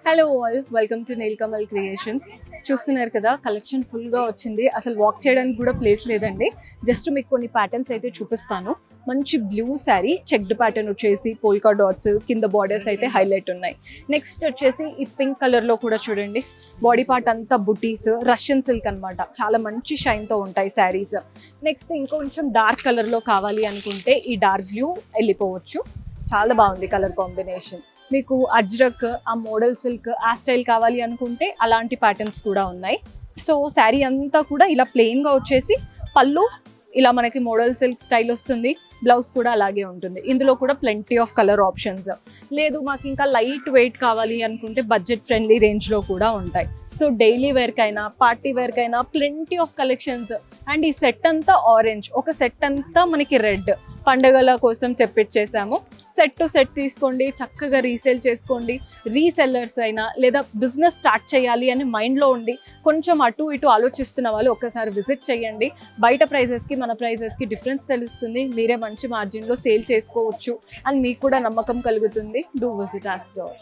Hello all, welcome to Nilkamal creations. చూస్తున్నారు కదా, collection ఫుల్గా వచ్చింది. అసలు వాక్ చేయడానికి కూడా ప్లేస్ లేదండి. జస్ట్ మీకు కొన్ని ప్యాటర్న్స్ అయితే చూపిస్తాను. మంచి బ్లూ శారీ, చెక్డ్ ప్యాటర్న్ వచ్చేసి పోల్కా డాట్స్, కింద బార్డర్స్ అయితే హైలైట్ ఉన్నాయి. నెక్స్ట్ వచ్చేసి ఈ పింక్ కలర్లో కూడా చూడండి, బాడీ పార్ట్ అంతా బుటీస్, రష్యన్ సిల్క్ అనమాట. చాలా మంచి షైన్తో ఉంటాయి శారీస్. నెక్స్ట్ ఇంకొంచెం డార్క్ కలర్లో కావాలి అనుకుంటే ఈ డార్క్ బ్లూ వెళ్ళిపోవచ్చు. చాలా బాగుంది కలర్ కాంబినేషన్. మీకు అజ్రక్, ఆ మోడల్ సిల్క్, ఆ స్టైల్ కావాలి అనుకుంటే అలాంటి ప్యాటర్న్స్ కూడా ఉన్నాయి. సో శారీ అంతా కూడా ఇలా ప్లెయిన్గా వచ్చేసి పళ్ళు ఇలా మనకి మోడల్ సిల్క్ స్టైల్ వస్తుంది. బ్లౌజ్ కూడా అలాగే ఉంటుంది. ఇందులో కూడా ప్లెంటీ ఆఫ్ కలర్ ఆప్షన్స్. లేదు మాకు ఇంకా లైట్ వెయిట్ కావాలి అనుకుంటే బడ్జెట్ ఫ్రెండ్లీ రేంజ్లో కూడా ఉంటాయి. సో డైలీ వేర్కైనా పార్టీ వేర్కైనా ప్లెంటీ ఆఫ్ కలెక్షన్స్. అండ్ ఈ సెట్ అంతా ఆరెంజ్, ఒక సెట్ అంతా మనకి రెడ్, పండగల కోసం తెప్పించేసాము. సెట్ టు సెట్ తీసుకోండి, చక్కగా రీసేల్ చేసుకోండి. రీసెల్లర్స్ అయినా లేదా బిజినెస్ స్టార్ట్ చేయాలి అని మైండ్లో ఉండి కొంచెం అటు ఇటు ఆలోచిస్తున్న వాళ్ళు ఒక్కసారి విజిట్ చేయండి. బయట ప్రైజెస్కి మన ప్రైజెస్కి డిఫరెన్స్ తెలుస్తుంది. మీరే మంచి మార్జిన్లో సేల్ చేసుకోవచ్చు అని మీకు కూడా నమ్మకం కలుగుతుంది. Do visit our store.